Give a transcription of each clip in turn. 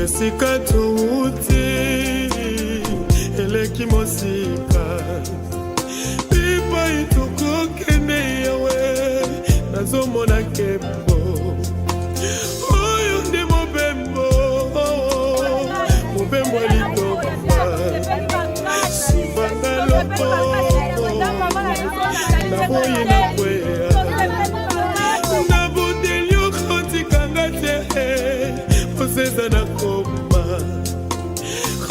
Esika tuuti eleki mosika pipa itoko kende yawe nazomona kembo oyo nde mobembo mobembo litoko sibanga lopoko naboyi na kwea nabondeli okotikanga te oseza na koma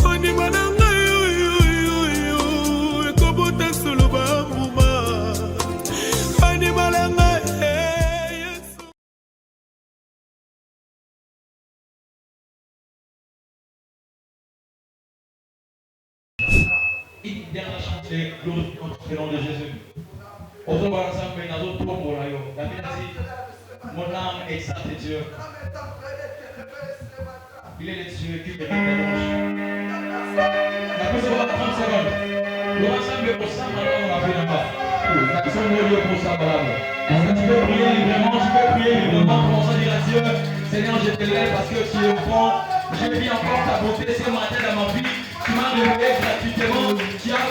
konima na ngai oyoyoyo ekobota solo bambuma konima na ngai Yesu. Une dernière chantier, glorifiant le nom de Jésus. On se voit ensemble dans notre tombeau là. David a dit, mon âme exalte Dieu. Il est les cieux qui méritent la louange. La pause va 30 secondes. Le ensemble pour ça, maintenant on a fait là-bas. Ils sont lieu pour ça, madame. Est-ce que tu peux prier librement? Tu peux prier librement. Commençons à dire à Dieu, Seigneur, je te lève parce que tu es bon. J'ai vu encore ta beauté ce matin dans ma vie. Tu m'as réveillé gratuitement. Tu as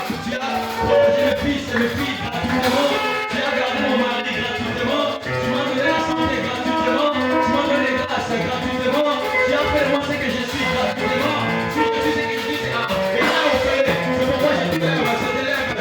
protégé mes fils et mes filles gratuitement. Tu as gardé mon mari gratuitement. Tu m'as donné la santé gratuitement. Tu m'as donné la grâce gratuitement. Tu as fait moi ce que je suis gratuitement. Si je suis ce que je suis, c'est là. Et là, on fait. C'est pourquoi je te lève. Je te lève.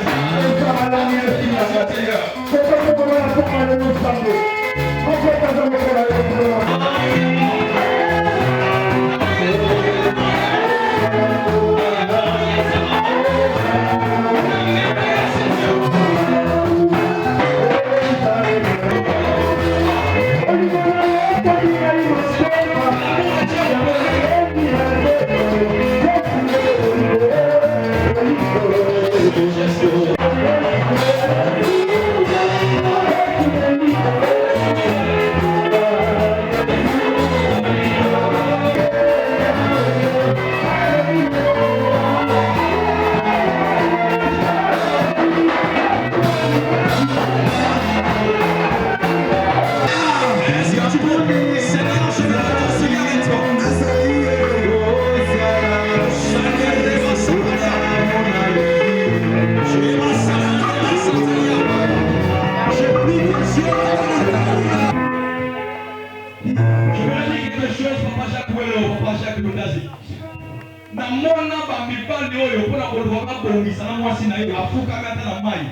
Namona bamibali oyo mpona koluka babongisa na mwasi na ye afukami ata na mai.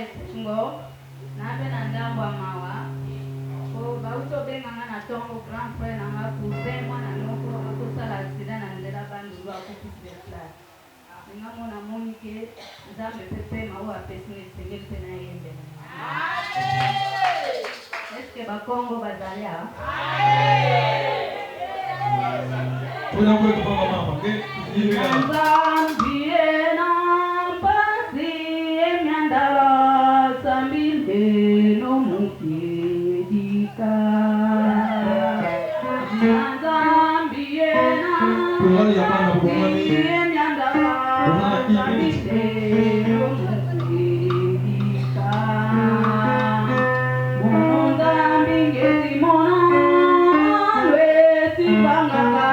esingo nabe na ndambo mawa o bauto benga na tongo grand frère na cousin mwana noko akosala accident na nzela bandu bakupisa ningamona monike nzambe pepe mawa apesi esengeli mpe na yembe eske bakongo bazali awa Tuna kwetu kwa mama, Nzambie na mpasi emyandala sambile no mukidika Nzambie na mpasi emyandala sambile no mukidika Mono nzambi ngezi mono lwesi pangaka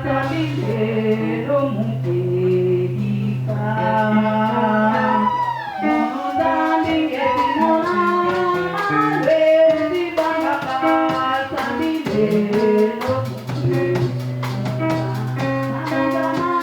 Sabilo mukedika Monodambi ngezi mona Lwezi bangaka Sabilo mukedika Anandama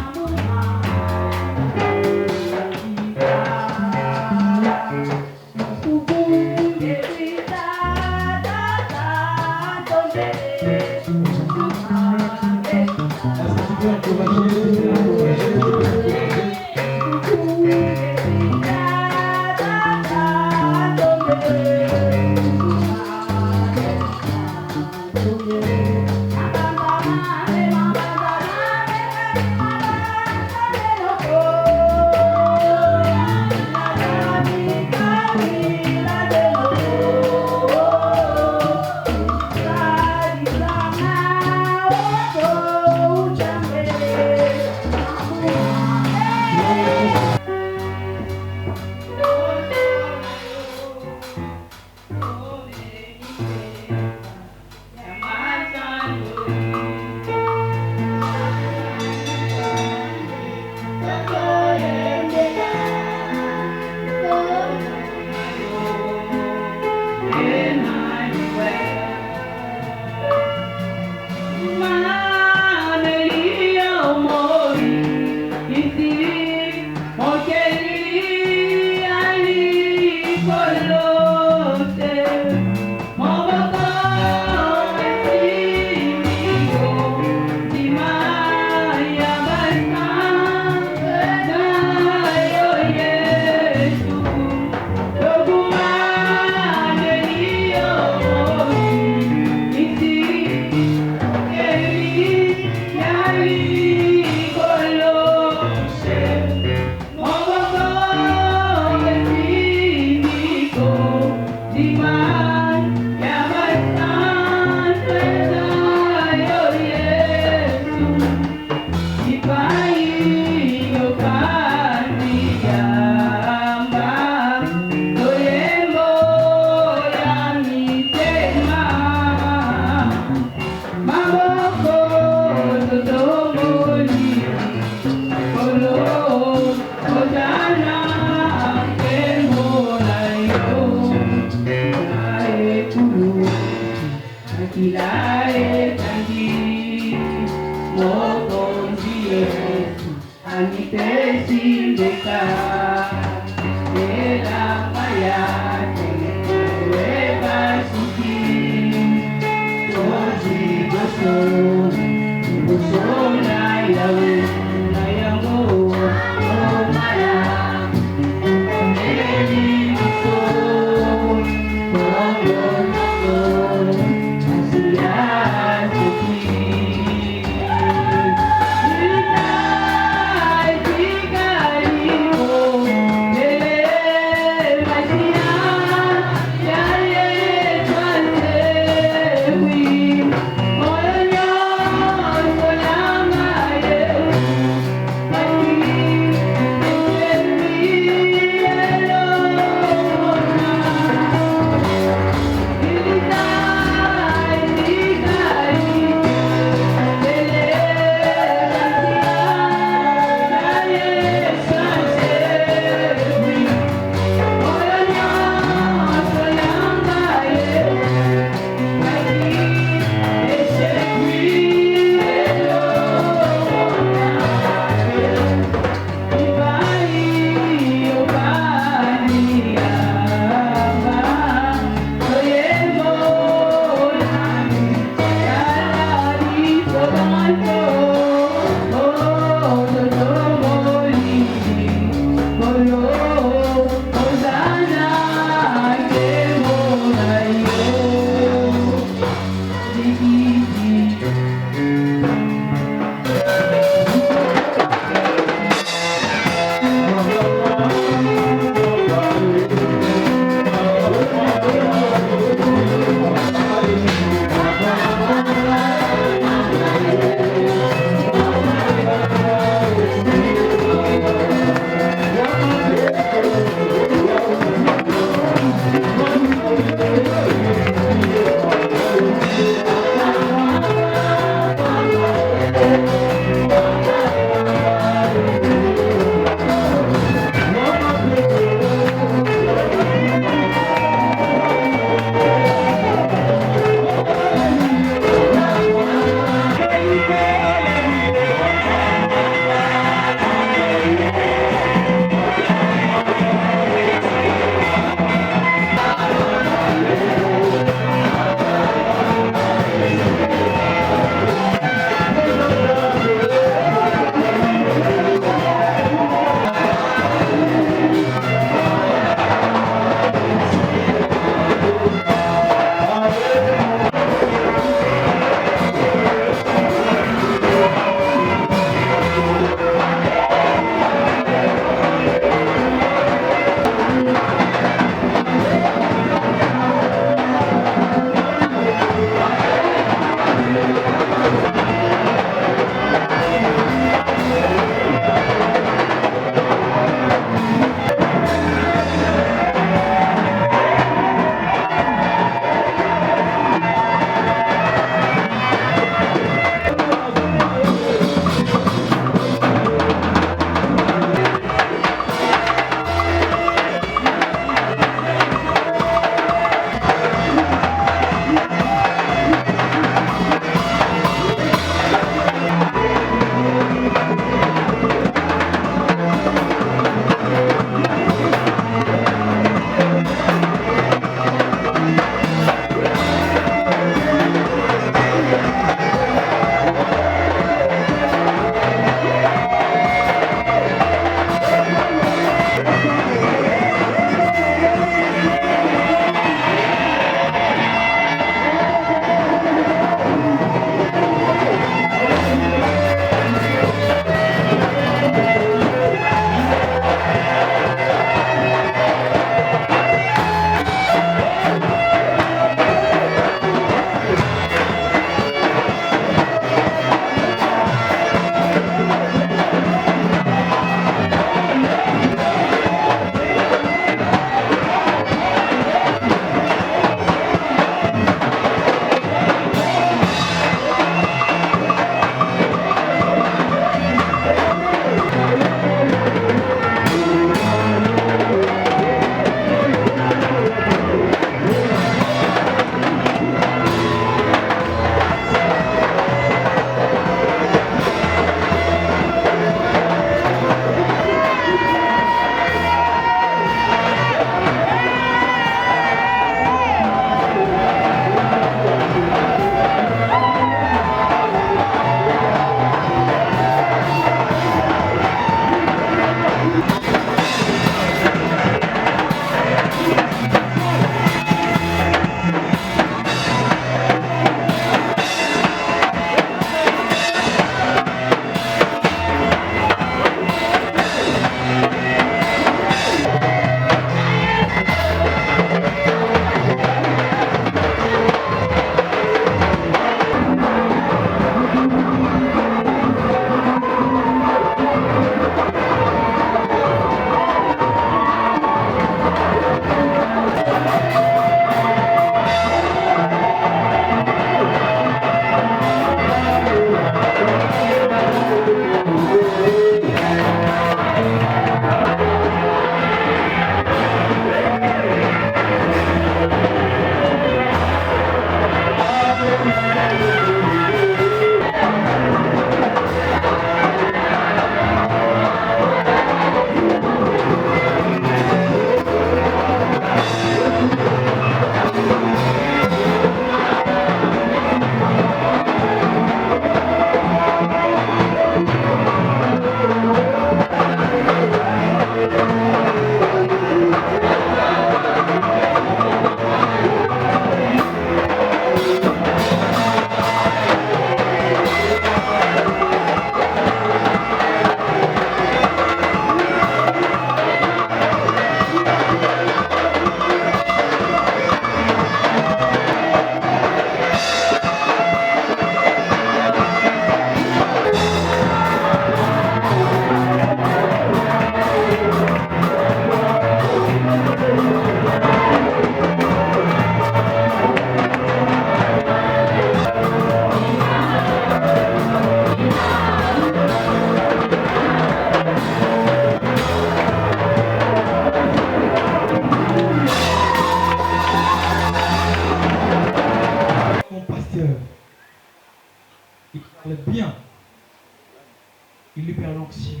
l'onction.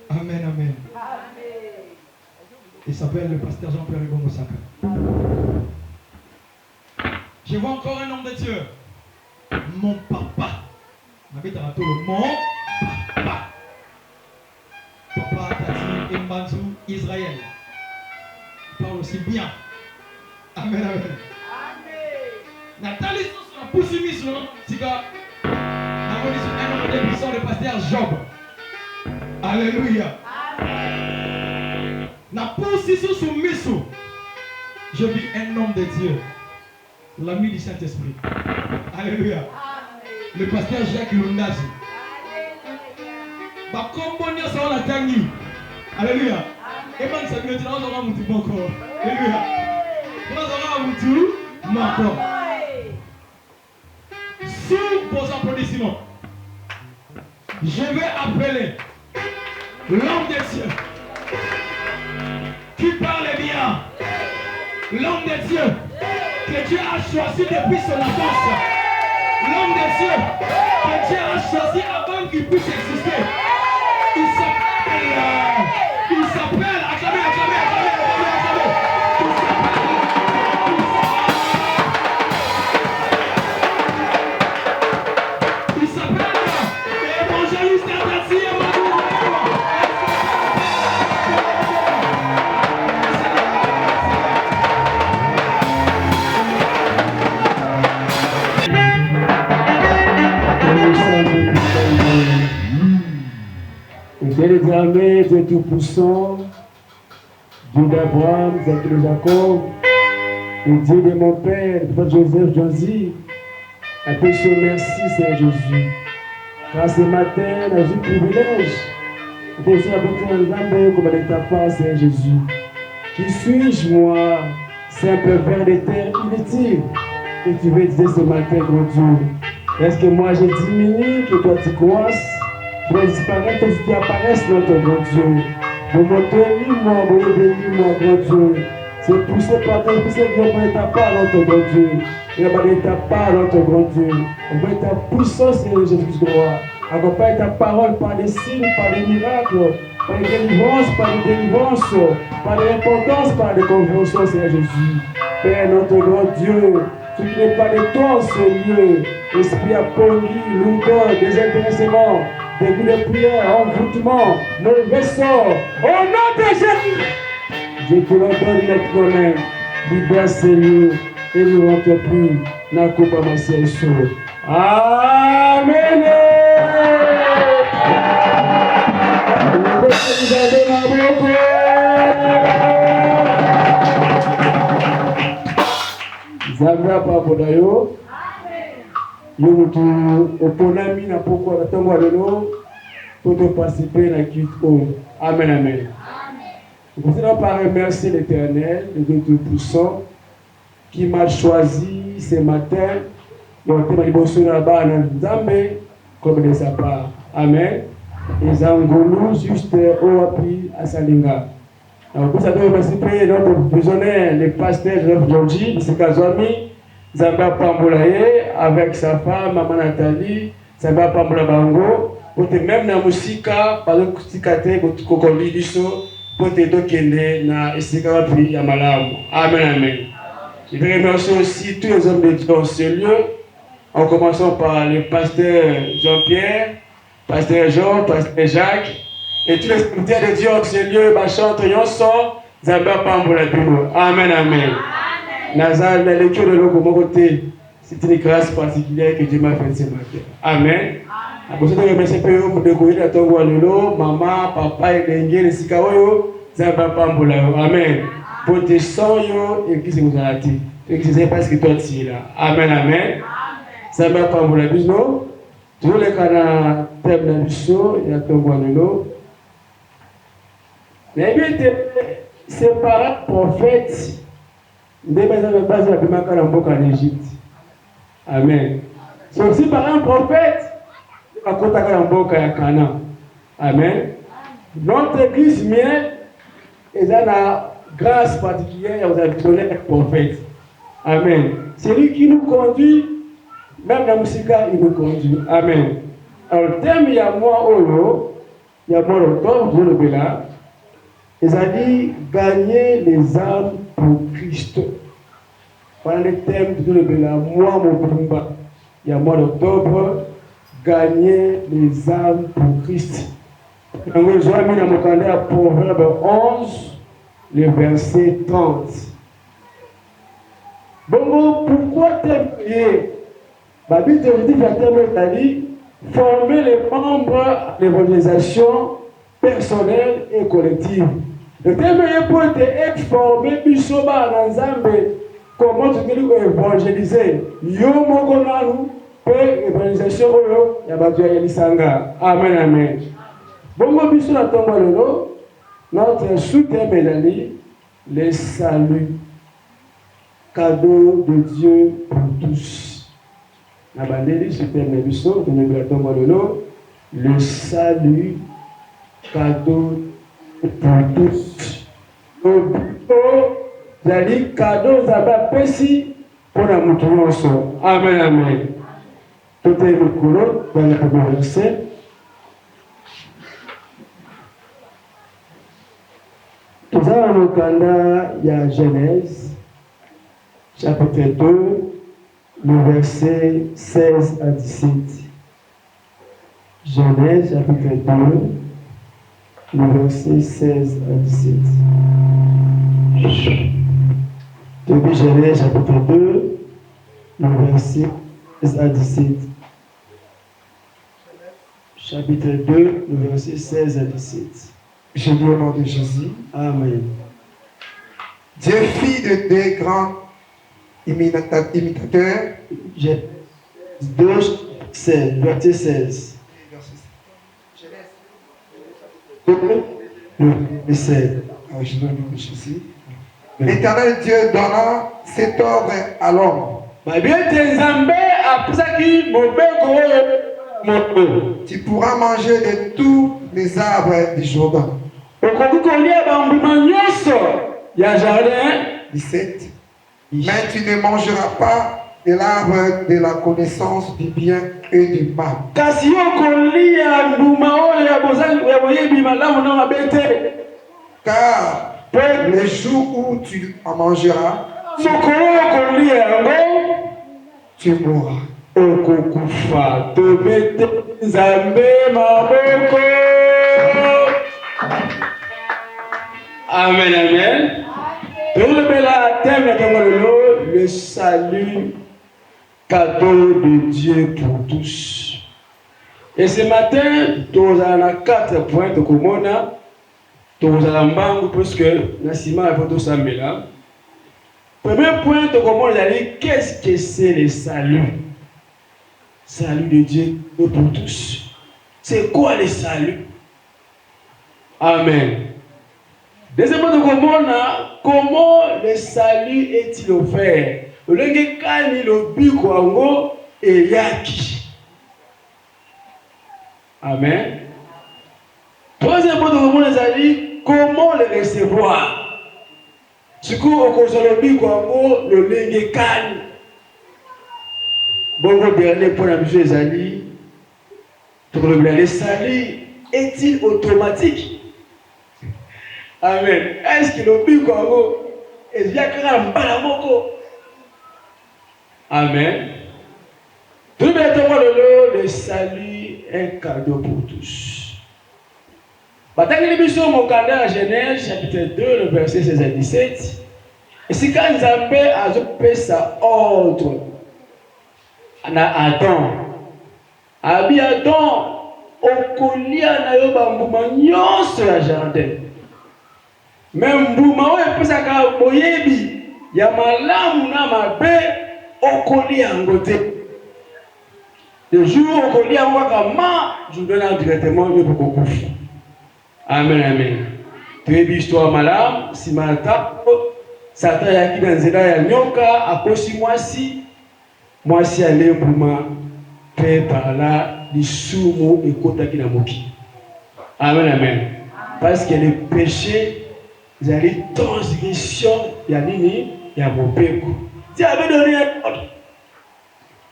Amen, amen. Il s'appelle le pasteur Jean-Pierre Moussaka. Je vois encore un homme de Dieu. Mon papa. Mon papa. Papa Tati Mbanzou, Israël. Il parle aussi bien. Amen, amen. Nathalie, sur la pousse mission, c'est un homme de puissant, le pasteur Job. Alléluia. La pousse sur mission. Je vis un homme de Dieu, l'ami du Saint-Esprit. Alléluia. Le pasteur Jacques Lundazi. Bakombonia sa la tangi. Alléluia. Eman sa bien on aura mutu boko. Alléluia. On aura mutu mako. Sous vos applaudissements, je vais appeler l'homme de Dieu qui parle bien. L'homme de Dieu que Dieu a choisi depuis son enfance. L'homme de Dieu que Dieu a choisi avant qu'il puisse exister. Il s'appelle, acclamez. Il s'appelle Évangéliste Tati. Dieu des armées, Dieu tout-puissant, Dieu d'Abraham, Isaac de Jacob, et Dieu de mon Père, le prophète Joseph Josie, appelle-toi merci, Seigneur Jésus. Car ce matin, on a eu le privilège de faire la bonté comme elle est ta part, Seigneur Jésus. Qui suis-je, moi, simple ver de terre inutile, que tu veux dire ce matin, grand Dieu? Est-ce que moi j'ai diminué, que toi tu croisses? Tu vas disparaître si tu apparaisses, notre grand Dieu. Vous bénis-moi, grand Dieu. C'est poussé par toi, poussé de ta part, notre grand Dieu. Et on va ta part, notre grand Dieu. On va ta puissance, Seigneur Jésus-Christ. Accompagne ta parole par des signes, par des miracles, par des délivrances, par des importances, par des conversions, Seigneur Jésus. Père, notre grand Dieu, ce qui n'est pas de toi en ce lieu, esprit apoli, lourdeur, désintéressement, des coups de prière, envoûtement, mauvais sort, au nom de Jésus, je te l'ordonne maintenant, libère ces lieux et ne rentre plus dans la coupe à ma ciel-sur. Amen. Zambia Papodayo. Yo mutu oponami na poko na tango lelo pour participer à la culte. Amen, amen. Je voudrais pas remercier l'Éternel, le Dieu Tout-Puissant, qui m'a choisi ce matin pour être là-bas en Zambie comme de sa part. Amen. Et Zangolo juste au appui à Salinga. Alors pour ça, je remercie notre prisonnier, le pasteur Joseph Georgie, de Kazwami. Zamba Pambolaye avec sa femme, Maman Nathalie, Zamba Pambola Bango, pour te même na musika, par le kutikate, pour te kokoli diso, pour te dokende na esika puis ya malamu. Amen, amen. Je vais remercier aussi tous les hommes de Dieu dans ce lieu, en commençant par le pasteur Jean-Pierre, pasteur Jean, pasteur Jacques, et tous les serviteurs de Dieu dans ce lieu, chante Yonson, Zamba Pambola Bino. Amen, amen. Nazar, la lecture de l'eau mon côté, c'est une grâce particulière que Dieu m'a fait ce matin. Amen. Après ça, je remercie pour découvrir la tongue de maman, papa et l'engel, les sikaoyo, Zamba Pambola. Amen. Pour tes sons, et qui c'est vous a dit. Et qui c'est parce que toi tu es là. Amen, amen. Zamba Pambola, bisous. Tous les canards, thème de l'eau, et la tongue de l'eau. Mais bien, c'est par prophète. En Égypte. Amen. C'est aussi par un prophète Amen. Notre église mienne est dans la grâce particulière, vous avez donné un prophète. Amen. C'est lui qui nous conduit, même la musique, il nous conduit. Amen. Alors, le thème, il y a moi, il y a mois d'octobre, je le là. Ils ont dit gagner les âmes pour Christ. Voilà le thème de le là, moi mon combat. Il y a mois d'octobre, gagner les âmes pour Christ. Nous avons mis dans mon calendrier à Proverbe 11, le verset 30. Bon, pourquoi t'aimer? La Bible dit que former les membres à l'évangélisation personnelle et collective. Le thème est pour être formé, bisoba dans Zambé, comment tu peux évangéliser. Yo mokonaru, peut évangélisation, yabatua yelisanga. Amen, amen. Bongo biso na tomba lelo, notre sous-thème est le salut, cadeau de Dieu pour tous. Na bandeli sous-thème biso, na tomba lelo, le salut, cadeau pour tous. Zali cadeau zaba pesi pour la mutuoso. Amen, amen. Tout est le couleur dans le premier verset. Nous avons le canada, il y a Genèse, chapitre 2, le verset 16 à 17. Genèse, chapitre 2, le verset 16 à 17. Depuis Genèse, chapitre 2, le verset 16 à 17. Chapitre 2, le verset 16 à 17. Je dis au nom de Jésus. Amen. Dieu fit de deux grands imitateurs. Genèse 2, 16, verset 16. Le 16. Je dis au nom de Jésus. L'Éternel Dieu donna cet ordre à l'homme. Tu pourras manger de tous les arbres du Jourdain. 17. Mais tu ne mangeras pas de l'arbre de la connaissance du bien et du mal. Car le jour où tu en mangeras, tu mourras. Amen, amen. Le salut, cadeau de Dieu pour tous. Et ce matin, nous avons 4 points de commune. Nous avons parce que Nassima a fait ça. Premier point de commune, qu'est-ce que c'est le salut? Salut de Dieu pour tous. C'est quoi le salut? Amen. Deuxième point de commune, comment le salut est-il offert? Le kani le bikwango et yaki. Amen. Troisième point de commune, comment le recevoir? Ce qu'on le bikwango le lenge kani. Bon, le dernier point de vue, le salut est-il automatique? Amen. Est-ce que le but est bien Amen. Tout le salut est un cadeau pour tous. Mon calendrier Genèse, chapitre 2, le verset 16 à 17. Et si quand Nzambe a fait sa ordre à Adam, Adam, au collier na yo bambuma nyonso ya jardin. Même mbuma oyo epesaka boyebi ya malamu na mabe okoli yango te. Le jour okoli yango kama je donne directement yo kokufa. Amen, amen. Tuyebi histoire malamu si malata Satan yaki na nzela ya nyoka akosi mwasi ale mbuma pe par là lisumu ekotaki na moki. Amen, amen. Parce que le péché ils allaient transgression, il y a nini, il y a mon père. Dieu avait donné un ordre.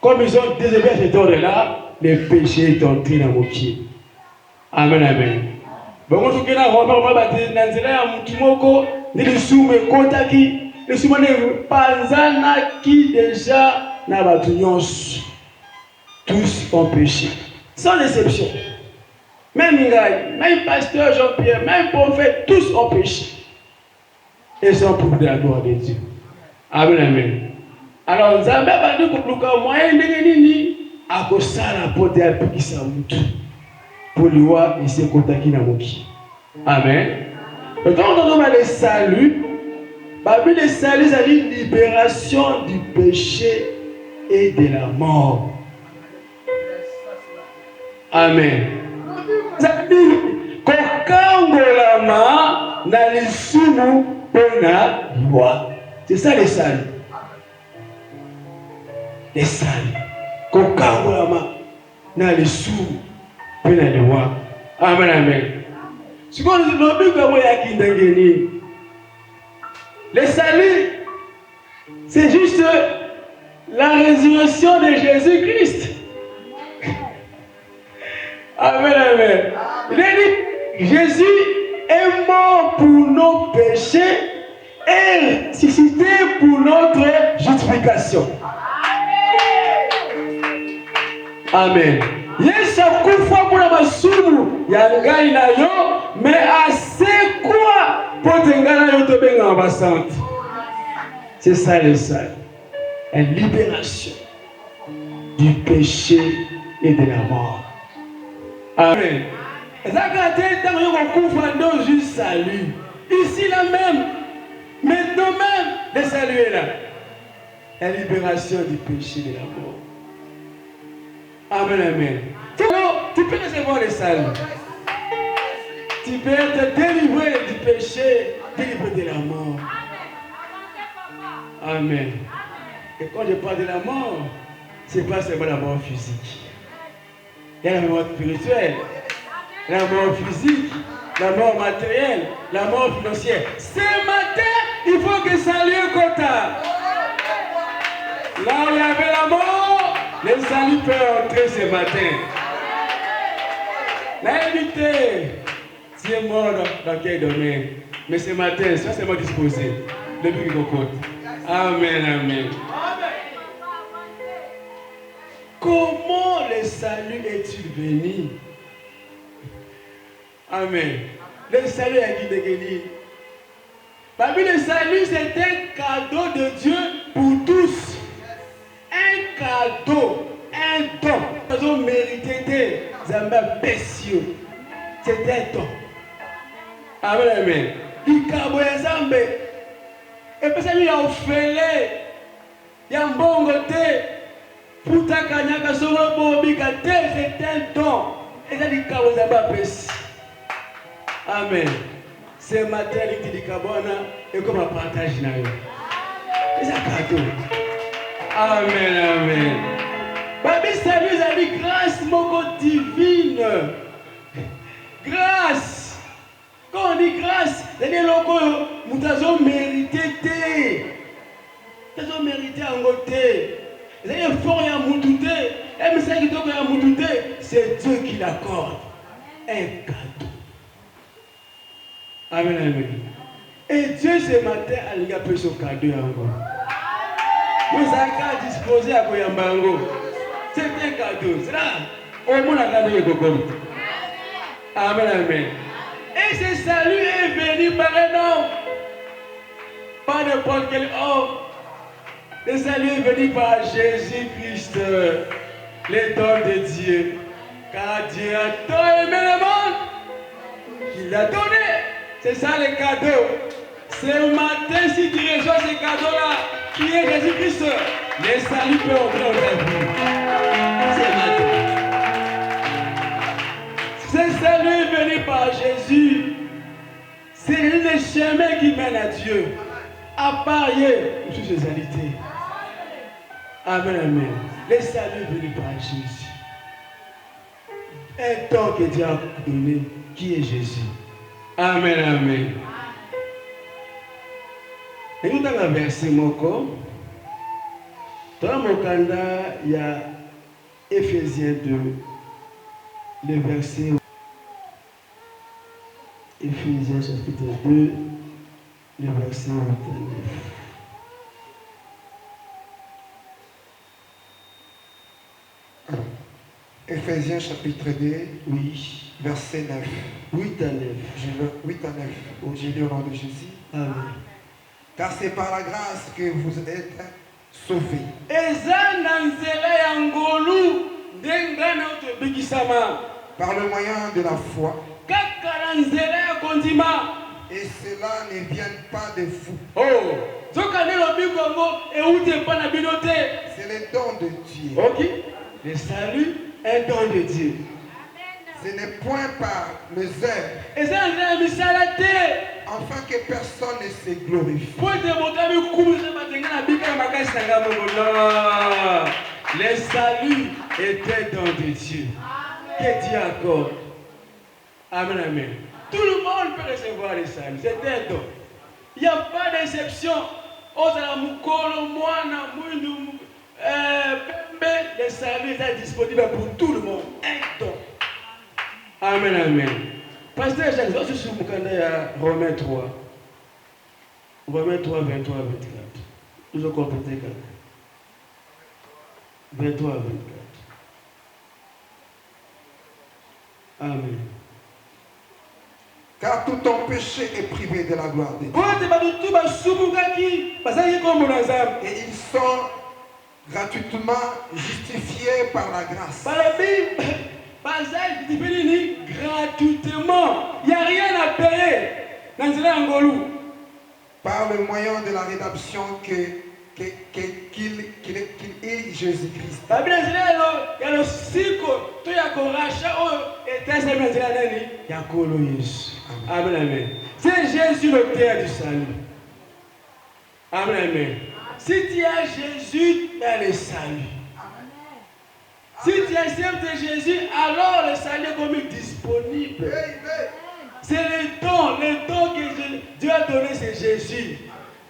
Comme ils ont désobéi à cet ordre-là, le péché est entré dans mon pied. Amen, amen. Bon, je suis là, on va battre dans le Mutumoko, ni le soume Kotaki, le soume de Panzana qui déjà n'a pas tous ont péché, sans exception. Même Mirail, même pasteur Jean-Pierre, même prophète, tous ont péché. Et sont pour la gloire de Dieu. Amen, amen. Alors, nous avons pas dit que le moyen de à cause de la porte à Pikisa Moutou pour lui voir et se contacter dans mon qui. Amen. Et quand on a le salut, le salut, c'est une libération du péché et de la mort. Amen. Ça dit qu'aucun n'a les sous c'est ça les salut. Les salut. Qu'aucun n'a les sous Amen, amen. Ce qu'on dit dans le le salut, c'est juste la résurrection de Jésus-Christ. Amen, amen. Il a dit, Jésus est mort pour nos péchés et ressuscité pour notre justification. Amen. Yesu akufa pour la masulu ya ngai na yo, mais assez quoi pour te ngana yo to benga basante. C'est ça le salut. Une libération du péché et de la mort. Amen. Juste salut. Ici là même, maintenant même, le salut est là. La libération du péché et de la mort. Amen, amen. Tu peux recevoir le salut. Tu peux être délivré du péché, délivré de la mort. Amen. Et quand je parle de la mort, ce n'est pas seulement la mort physique. Il y a la mort spirituelle, la mort physique, la mort matérielle, la mort financière. Ce matin, il faut que salut Kota. Là où il y avait la mort, le salut peut entrer ce matin. L'invité, tu es mort dans quel domaine? Mais ce matin, sois seulement disposé. Le but qui compte. Amen, amen. Comment le salut est-il venu? Amen. Le salut est qui de parmi le salut, c'est un cadeau de Dieu pour tous. Un cadeau, un don. Nous avons mérité des amis précieux. C'est un don. Amen, amen. Il cabo ensemble. Et puis ça lui a offert. Il y a un bon côté. Pour ta kanyaka solo bobika c'est un don. Et ça dit cabo ensemble précieux. Amen. Ce matin, il dit Kabona et comme un partage na yo. C'est un cadeau. Amen, amen. Babi salut, ça dit grâce moko divine. Grâce. Quand on dit grâce, ça dit loko nous avons mérité. Nous avons mérité en côté. Ça dit fort ya mutute. Et mais ça qui doit ya mutute, c'est Dieu qui l'accorde. Un cadeau. Amen, amen. Et Dieu ce matin a lié peu ce cadeau encore. Nous avons disposé à Koyambango. C'est un cadeau. C'est là. Au moins la cadeau est comme. Amen, amen. Et ce salut est venu par un homme. Pas n'importe quel homme. Le salut est venu par Jésus-Christ, le don de Dieu. Car Dieu a tant aimé le monde qu'il a donné. C'est ça le cadeau. Ce matin, si tu reçois ce cadeau-là, qui est Jésus-Christ, le salut peut entrer dans ta vie. Ce matin. Ce salut est venu par Jésus. C'est le chemin qui mène à Dieu. À parier sur ses réalités. Amen, amen. Le salut est venu par Jésus. Un temps que Dieu a donné, qui est Jésus. Amen, amen. Et nous avons un verset moko. Dans mon candidat, il y a Éphésiens 2, le verset. Éphésiens chapitre 2, le verset 8 à 9. Éphésiens chapitre 2, Oui, verset 9. 8 à 9. Je veux 8 à 9. Je lis au nom de Jésus. Amen. Car c'est par la grâce que vous êtes sauvés. Eza na nzela ya ngolu ndenga na utobikisama Par le moyen de la foi. kaka na nzela ya kondima. Et cela ne vient pas de vous. Oh, zoka ne lobi kongo eute pa na bino te. C'est le don de Dieu. Ok, le salut est don de Dieu. Ce n'est point par les œuvres, Eza na nzela ya misala te. afin que personne ne se glorifie. Po ete moto abikubuza batenga na bika ya makasi na ngambo ngolo. Le salut était don de Dieu. Que Dieu accorde. Amen, amen. Tout le monde peut recevoir le salut. C'est un don. Il n'y a pas d'exception. Ozala mukolo, mwana, mwindu, pembe, le salut est disponible pour tout le monde. Un don. Amen, amen. Pasteur Jacques, je suis sur Mukanda ya Romains 3. Romains 3, 23 à 24. Nous avons complété 4. 23 à 24. Amen. Car tout ton péché est privé de la gloire de Dieu. Et ils sont gratuitement justifiés par la grâce. Gratuitement. Il n'y a rien à payer. Par le moyen de la rédemption qu'il est Jésus-Christ. Amen, amen. C'est Jésus le terre du salut. Amen, amen. Si tu as Jésus, il y a le salut. Si tu acceptes Jésus, alors le salut est comme disponible. C'est le don que Dieu a donné, c'est Jésus,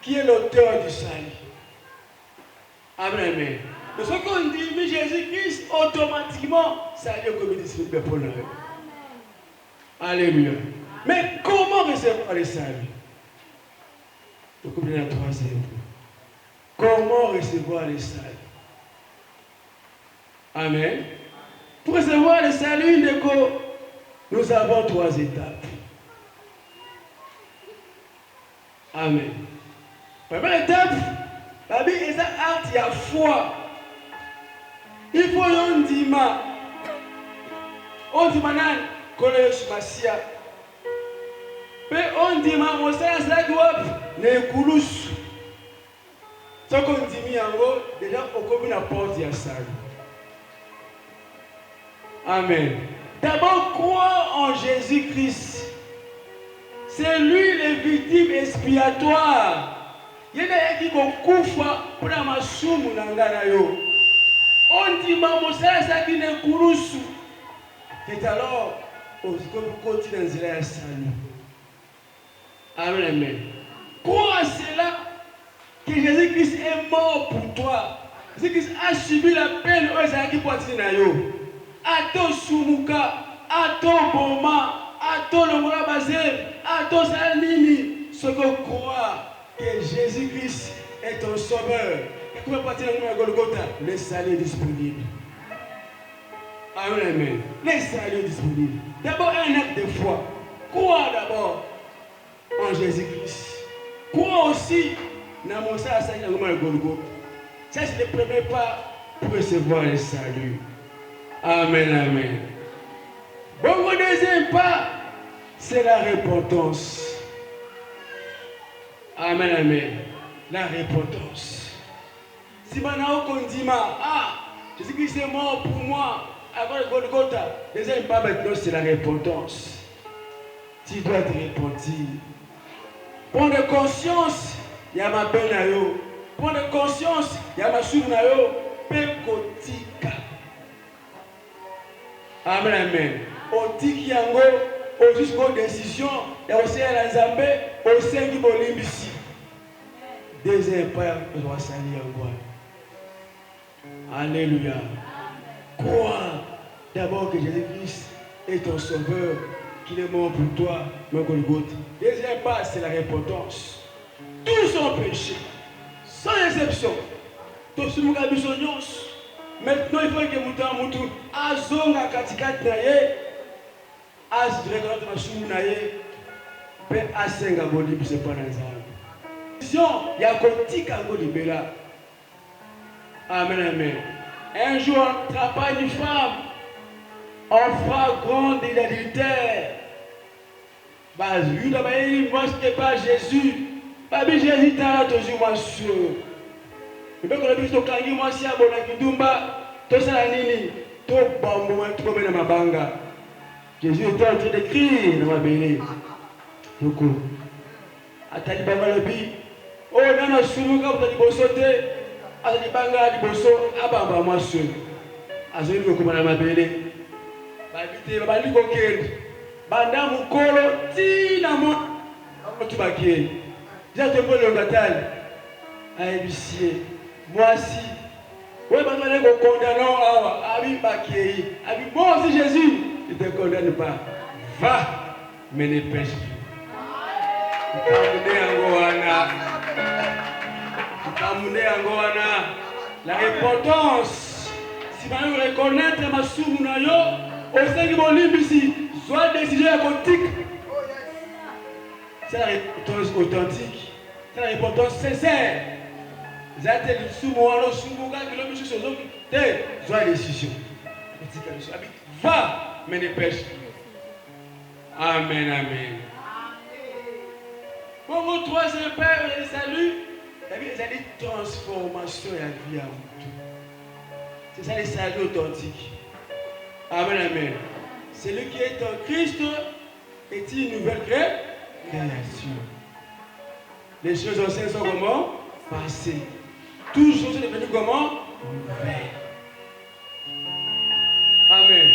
qui est l'auteur du salut. Amen, amen. De ce qu'on dit, mais Jésus-Christ, automatiquement, salut est comme disponible pour nous. Alléluia. Mais comment recevoir le salut? Donc, il y a 3 épreuves. Comment recevoir le salut? Amen. Pour recevoir le salut, nous avons 3 étapes. Amen. Première étape, la Bible est un acte, il y a foi. Il faut un dima. On dit maintenant, Kolesh Masia. Mais on dit, mon frère, c'est quoi? Les coulous. Ce qu'on dit, déjà, on commence à porter à salut. Amen. D'abord, croire en Jésus-Christ. C'est lui le victime expiatoire. Il y a des gens qui ont koufa pour la masumu nanganayo. On dit, mon frère, c'est qui ne coulous. Et alors, on continue dans le salut. Amen, amen. Crois à cela que Jésus-Christ est mort pour toi. Jésus-Christ a subi la peine aux Zaki Poitinayo. Ato Sumuka, Ato Boma, Ato Lomora Bazé, Ato Salini. Ce qu'on croit que Jésus-Christ est ton sauveur. Et comment partir dans le Golgotha? Le salut est disponible. Amen, amen. Le salut est disponible. D'abord, un acte de foi. Crois d'abord en Jésus-Christ. Crois aussi dans mon salut dans le Golgotha. Ça, c'est le premier pas pour recevoir le salut. Amen, amen. Bon, le deuxième pas, c'est la repentance. Amen, amen. La repentance. Si maintenant on dit, Jésus-Christ est mort pour moi, avant le Golgotha, le deuxième pas maintenant, c'est la repentance. Tu dois te repentir. Prendre conscience, il y a ma peine à yo. Prendre conscience, il y a ma souffrance à yo. Pekotika. Amen, amen. Otiki yango, au jusqu'aux décisions, et aussi à la Zambé, au sein du Bolimbisi. Deuxième pas, je dois saluer encore. Alléluia. Crois d'abord que Jésus-Christ est ton sauveur. qu'il est mort pour toi, mon Golgotha. Deuxième pas, c'est la repentance. Tous ont péché, sans exception. Tous nous avons besoin. Maintenant, il faut que nous azonga katikati na ye, azdireka na masumu na ye, pe asenga boli bise pa na nzambe. Vision ya kotika ngo libela. Amen, amen. Un jour, on travaille une femme, on fera grande et l'adultère. Bah, lui, là-bas, il ne pas Jésus. Babi Jésus, t'as toujours moi sûr. Et bien, quand on a vu ce kangi, moi, si à Bonakidumba, tout ça, la nini, tout bambou, tout comme dans ma banga. Jésus était en train d'écrire dans ma béné. Donc, à Talibanga le bi, oh, non, non, Sumuka, vous avez beau sauter. Azali banga liboso abamba mwaso azali kokoma na mabele babite babali kokende banda mukolo tina mo tubakie déjà tembole ngatali aibisie mwasi we bandane ko condamnant awa abi bakie abi bon si Jésus il te condamne pas va mais ne pêche plus. La repentance, si vous reconnaître ma soumounayo, au sein de mon livre ici, soit décision aquatique. C'est la repentance authentique, c'est la repentance sincère. Vous êtes le soumouano, soumouga, que l'homme sur son soit décision. Va, mais ne pêche plus. Amen, amen. Pour mon troisième père, le salut. C'est la transformation de la vie à vous. C'est ça le salut authentique. Amen, amen. Celui qui est en Christ est une nouvelle création. Les choses anciennes sont comment? Passées. Toutes choses sont devenues comment? Nouvelles. Amen.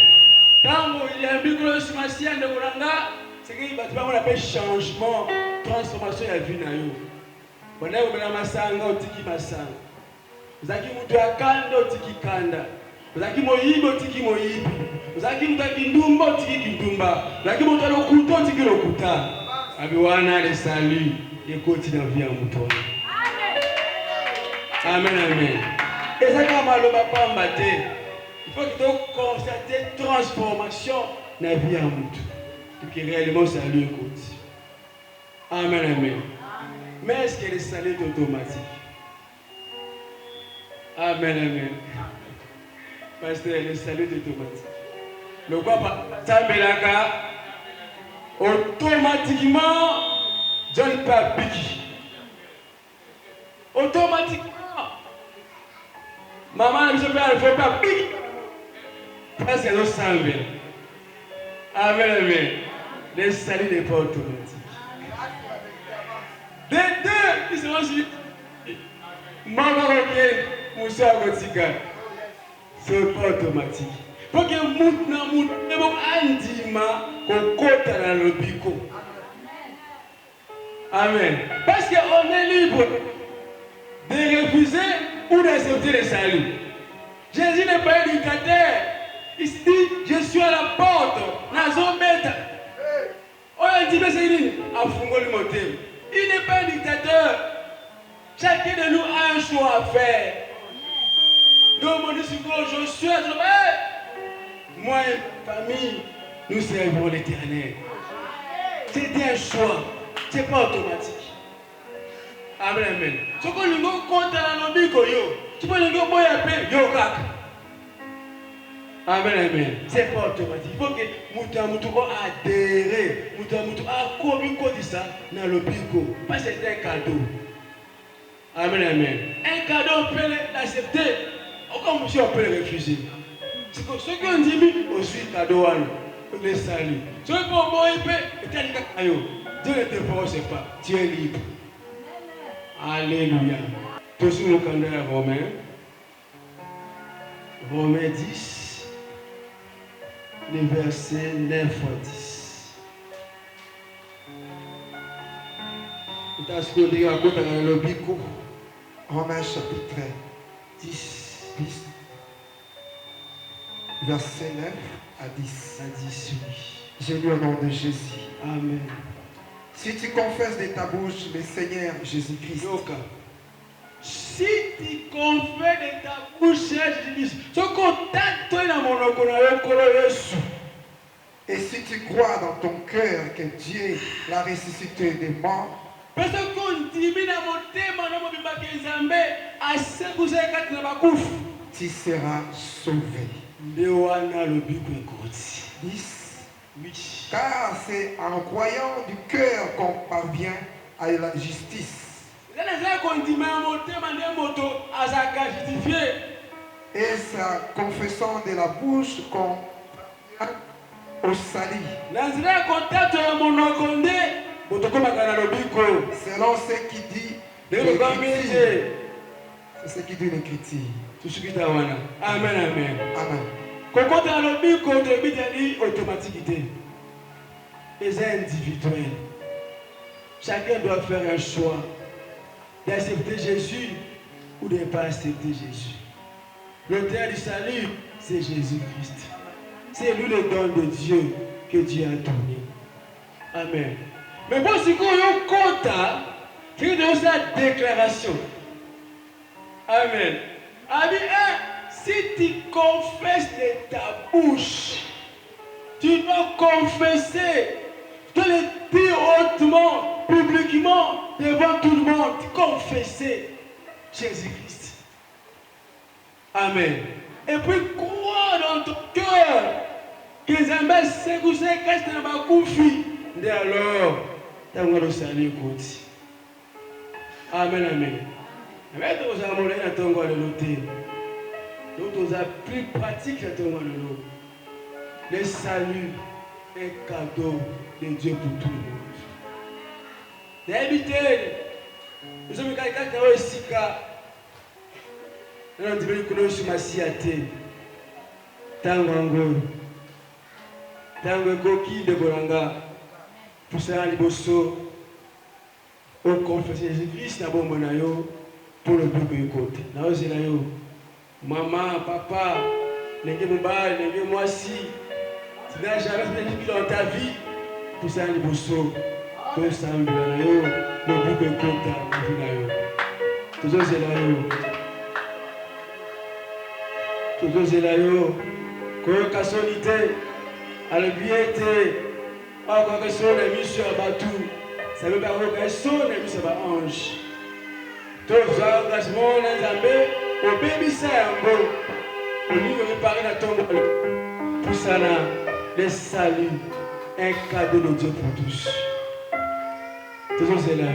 Quand il y a un micro sur ma sienne de Moulanga, c'est qu'il va on appelle changement, transformation de la vie. Bwana umena masanga otiki masanga. Uzaki mtu akanda otiki kanda. Uzaki moyibi otiki moyibi. Uzaki mtu akindumba otiki kindumba. Uzaki mtu alokuta otiki lokuta. Abiwana le salut ekoti na vie ya mtu. Amen, amen. Et ça comme aloba pamba te. Il faut que tu constates transformation na vie ya mtu. Pour que réellement salut ekoti. Amen, amen. Mais est-ce que le salut est automatique? Amen, amen. Pasteur, le salut est automatique. Le quoi, Tambelaka, automatiquement, John Papiki. Automatiquement. Maman, je ne fais pas pique. Parce qu'elle nous semble. Amen, amen. Le salut n'est pas automatique. Les deux qui sont suivis. Maman Roquet, Moussa Gotika. C'est pas automatique. Il faut que Moutna Andima Kokota dans le bico. Amen. Parce qu'on est libre de refuser ou d'accepter le salut. Jésus n'est pas un dictateur. Il se dit, je suis à la porte. Nazo beta. On a dit, mais c'est une afungoli motel. Il n'est pas un dictateur. Chacun de nous a un choix à faire. Donc, mon discours, je suis à moi et ma famille, nous servons l'Éternel. C'est un choix. Ce n'est pas automatique. Amen, amen. Ce que nous comptons dans nos bicos, tu peux nous appeler yo kak. Amen, amen. Ce n'est pas automatique. Il faut que nous adhérer. Nous communiquer ça dans le bico. Parce que c'est un cadeau. Amen, amen. Un cadeau, on peut l'accepter. Comme si on peut le refuser. C'est que ce qu'on dit, aussi cadeau, on les salue. Ce qu'on moi, il peut, Dieu ne te force pas. Tu es libre. Alléluia. Tous nous connaissons Romains. Romains 10, les versets 9 à 10. Romains chapitre 10, verset 9 à 10. À 10, oui. J'ai lu au nom de Jésus. Amen. Si tu confesses de ta bouche le Seigneur Jésus-Christ, Yoka. Si tu confesses de ta bouche Jésus-Christ, ce contact dans mon Yesu. et si tu crois dans ton cœur que Dieu l'a ressuscité des morts, parce qu'on dit dans mon thème, tu seras sauvé. 10. Car c'est en croyant du cœur qu'on parvient à la justice. Et c'est en confessant de la bouche qu'on parvient au salut. Selon ce qui dit l'Écriture. C'est ce qui dit l'Écriture. Amen, amen. Amen. Quand on a le but, on a automaticité. Les individuels. Chacun doit faire un choix d'accepter Jésus ou de ne pas accepter Jésus. L'auteur du salut, c'est Jésus-Christ. C'est lui le don de Dieu que Dieu a donné. Amen. Mais bon, si on compte, il y a une déclaration. Amen. Amen. Si tu confesses de ta bouche, tu dois confesser, tu dois le dire hautement, publiquement, devant tout le monde, confesser Jésus-Christ. Amen. Et puis croire dans ton cœur que les amis c'est que c'est Christ n'a pas confié. Et alors, tu as le salut. Amen, amen. Amen. Nous avons là dans ton l'hôtel. Nous avons plus pratique dans ton l'eau. Le salut est un cadeau de Dieu pour tout le monde. D'habitude, nous sommes quelqu'un qui a aussi nous avons dit que nous sommes assis à terre. Tango Koki de Bolanga. Pour ça, les bossos, on confesse Jésus-Christ pour le peuple côté. Maman, papa, les mobile, les moi si. Tu n'as jamais fait Jésus dans ta vie. Pour ça, les bossos, tout ensemble, le peuple côté. Toujours c'est là. Toujours c'est là. Quand kasonité, à la biété. Quand on son ami sur un bateau, ça veut dire que son ami sur un ange. Tous les engagements, les amis, au bébé c'est un beau. Au niveau de Paris, la tombe, pour ça, le salut, un cadeau de Dieu pour tous. Toujours c'est là.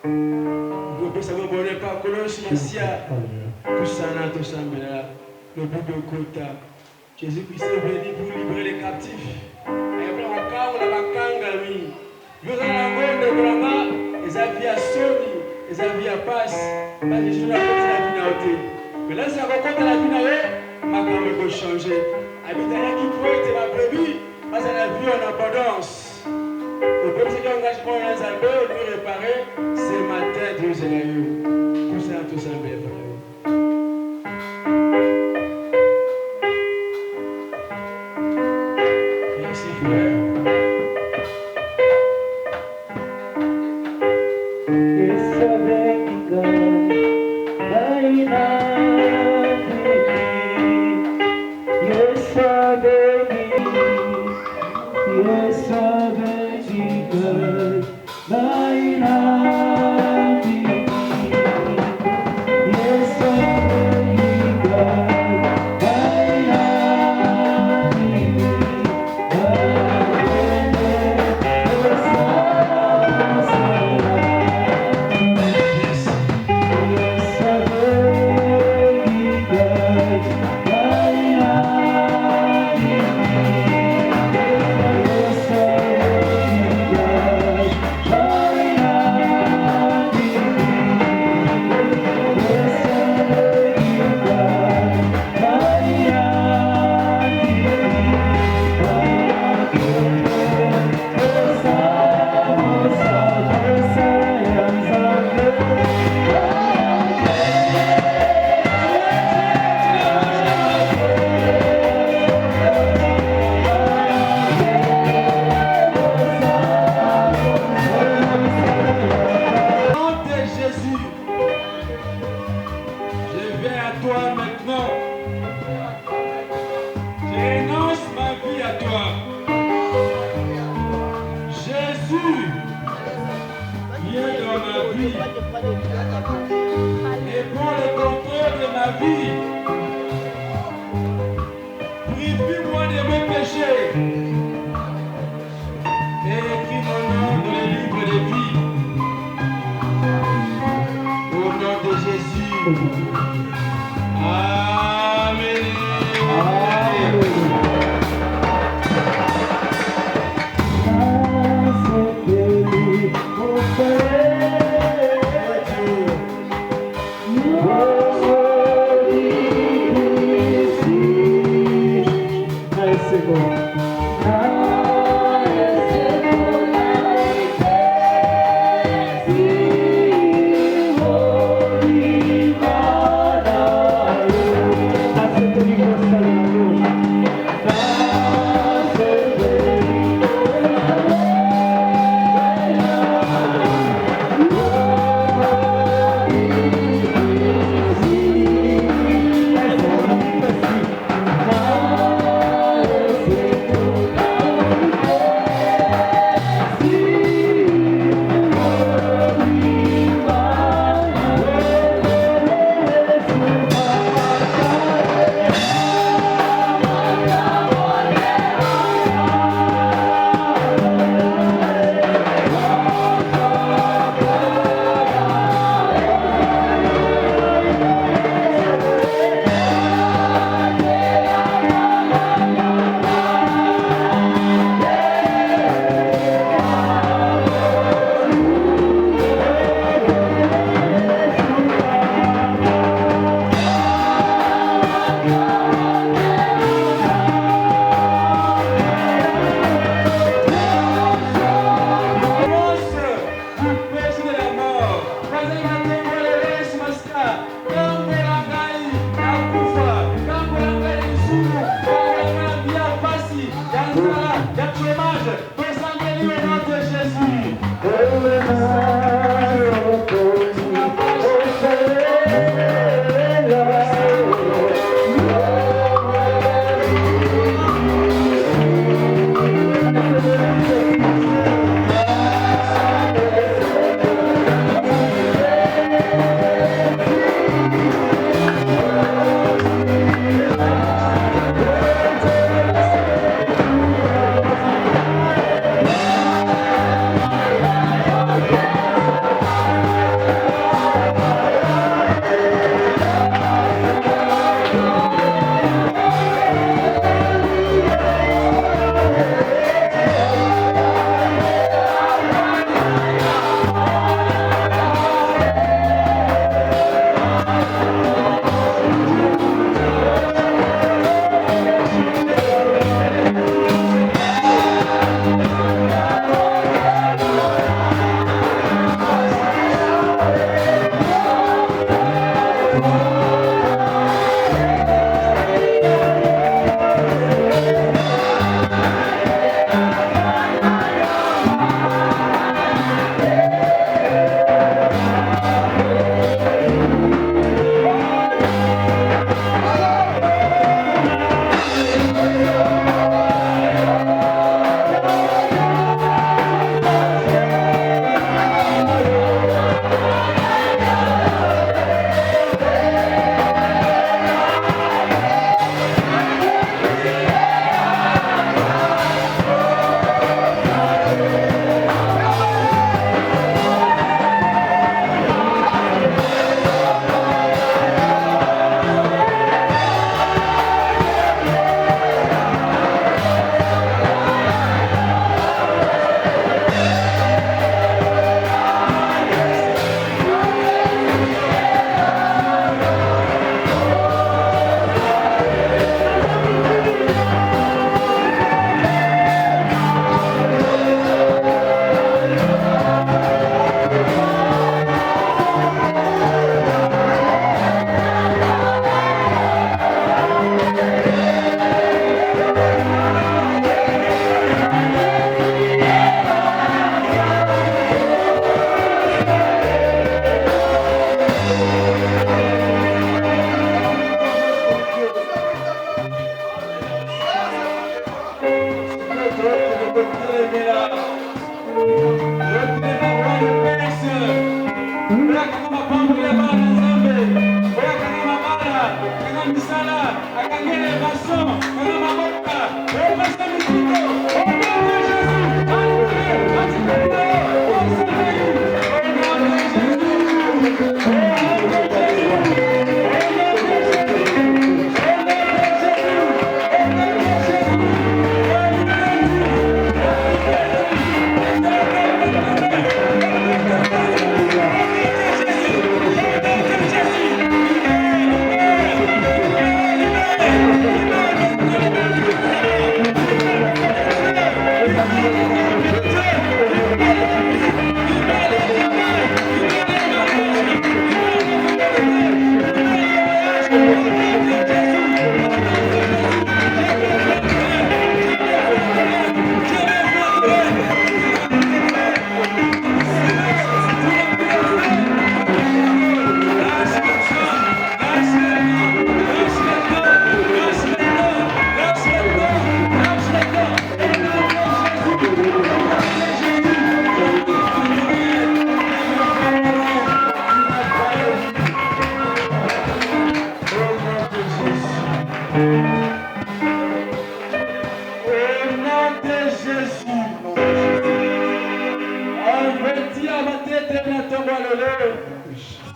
Vous pouvez savoir, vous n'avez pas connu ce Messia. Pour ça, tout ça, le bout de Kota. Jésus-Christ est venu pour libérer les captifs. Nous avons les avis à Sony, les avis à Passe, parce que je n'ai pas la vie. Mais là, c'est encore quand la vie ma caméra peut changer. Habiter qui pourrait être prévu, parce que la vie en abondance. Le premier c'est qu'un engagement dans les abeilles, on lui réparer, c'est matin, Dieu c'est là. Tout ça, tout ça, bien frère. Merci frère. vie. Et prends le contrôle de ma vie. Purifie-moi de mes péchés. Et écris mon nom dans le livre de vie. Au nom de Jésus. Amen. Oh,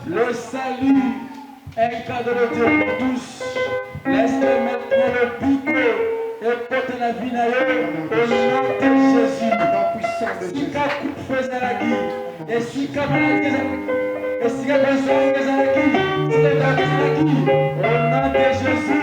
Le salut est cadeau de Dieu pour tous. Laisse-le maintenant le pico et porte la vie à eux au nom de Jésus. Si tu as fait la vie, et si tu as maladie, et si tu as besoin de la vie, si tu as besoin de la vie, au nom de Jésus,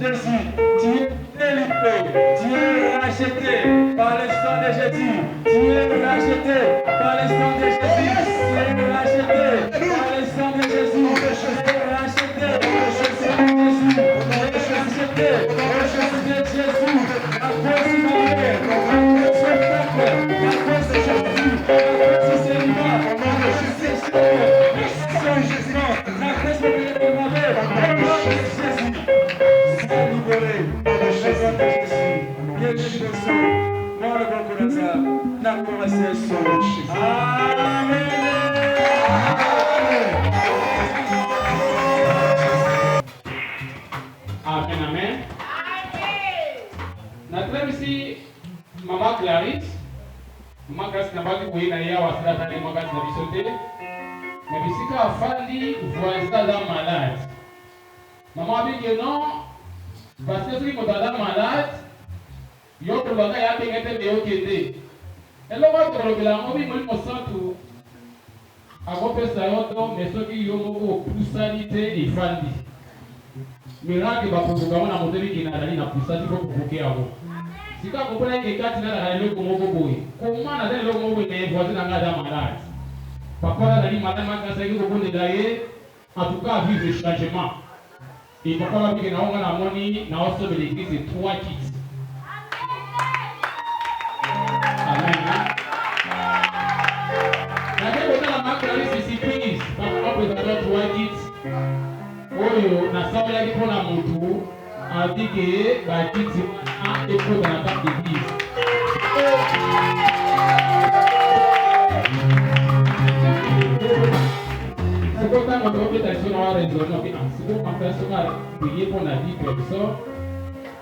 Jésus, tu es délivré, tu es racheté par le sang de Jésus, tu es racheté par le sang de Jésus, tu es racheté par le sang de Jésus, tu es racheté par le sang de Jésus, tu es racheté par le sang de Jésus, la force humaine, la force spectacle, la force de Jésus, la force célibat, la force de Jésus, la force de Jésus, libéré par le Jésus de Jésus. Bienvenue dans ce monde de bon courage. N'a pas laissé son Amen. Amen, amen. Nataka ici Maman Clarisse. Maman Clarisse n'a pas dit qu'il y a un wasila tani maman na bisote. Mais bisika afandi voisin d'un malade. Maman a dit que non. Parce que si vous êtes malade, vous avez été déoqué. Et là, vous avez été tout. À vos personnes, mais ceux qui ont plus sanité et fandi. Mais là, vous avez un modèle qui n'a pas de plus sanité pour vous. Si vous comprenez que quand vous avez un comment vous avez un voisin malade. Parfois, vous avez en tout cas, vivre le changement. Et pourquoi on a monnaie dans de l'église et 3 kits. Amen. La marque de surprise. Parfois on présente 3 kits. Oh, na salle qui prend la moto, a dit que bah kit un écho dans la table d'église. C'est comme ça qu'on peut être sur la raison. C'est pour ma personne à prier pour la vie personne.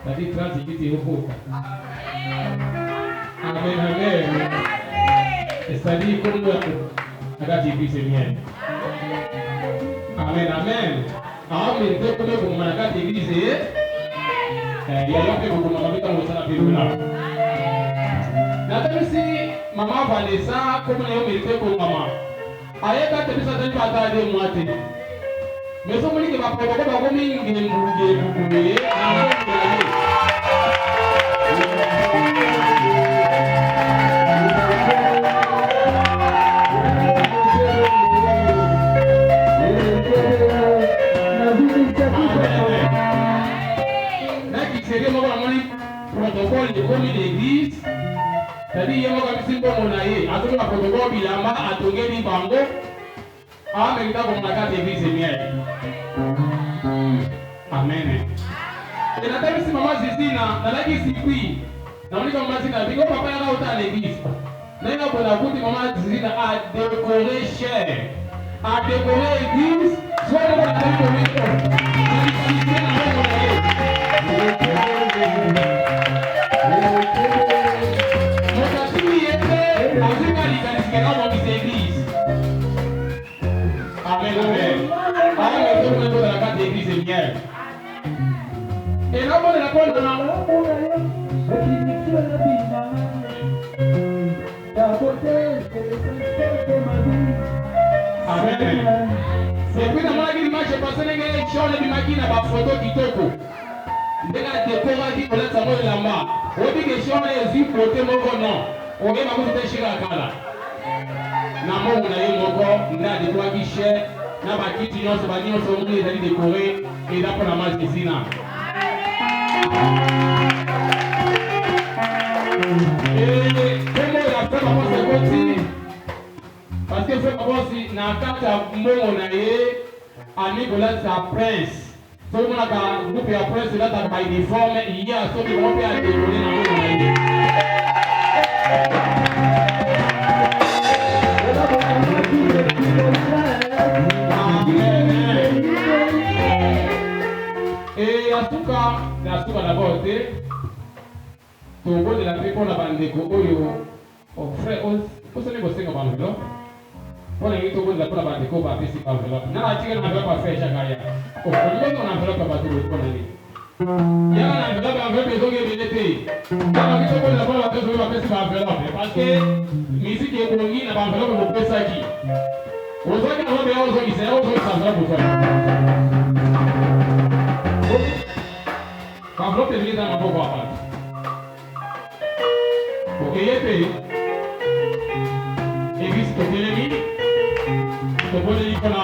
C'est-à-dire 30 minutes et au Amen, amen. C'est-à-dire comme nous, la vie c'est bien. Amen, amen. Alors, mais dès que vous m'avez la église, il y a un peu de monde qui a été là. Maintenant, si maman Vanessa, comme elle mérité pour maman. Aye ka tebe sa tani pata de mwate. Mais so moni ke ba papa ba ko mi ngi mbuje bukuye na qui serait moi moni protocole de commis l'église. C'est-à-dire, il y a un monaï, à tout le protocole, il y a un tongé bango, à Amerika comme la carte d'église est mienne. Amen. Et la table, si maman Zizina, dans la guise ici, dans le moment où il y a papa là au l'église, là il y a pour la route, maman Zizina a décoré cher, a décoré l'église, soit le monde a décoré. Amen, amen. Amen, tout le monde de la carte d'église est bien. Et là, on est là pour le Amen. Et puis, dans la guillemette, je pensais que les gens de Bimaki n'ont pas photo qui toko. Ils ont décoré pour l'être savoir là-bas. On dit que les gens les yeux portés mon nom. On est ma bouche de chez la cala. Namo on a eu mon corps, on a des trois guichets, on a bâti tout le monde, on a décoré et là pour la masse de Zina. Et comment il a fait maman c'est comme parce que fait maman si na kata mo on a eu à Nicolas sa prince. Tout le monde a un groupe à prince là ta uniforme il y a ceux qui vont faire décorer na mo on a eu. Et en tout cas, na suka d'abord te tobondela mpe mpona bandeko oyo frère osali kosenga baenveloppe mpona ngi tobondela mpona bandeko bapesi baenveloppe nana atikala na enveloppe afrère jakaria olingongo na enveloppe ya bato mpona nini yaka na enveloppe ezongi ebele te nana ngi tobondela mpona bato oyo bapesi baenveloppe parce que misiki ebongi na baenveloppe bopesaki ozwaki na mabe ozongisa ya ozongisa enveloppe ozwaki baenveloppe ezongi eza na maboko ya bato okeye te eglise totelemi tobondeli mpona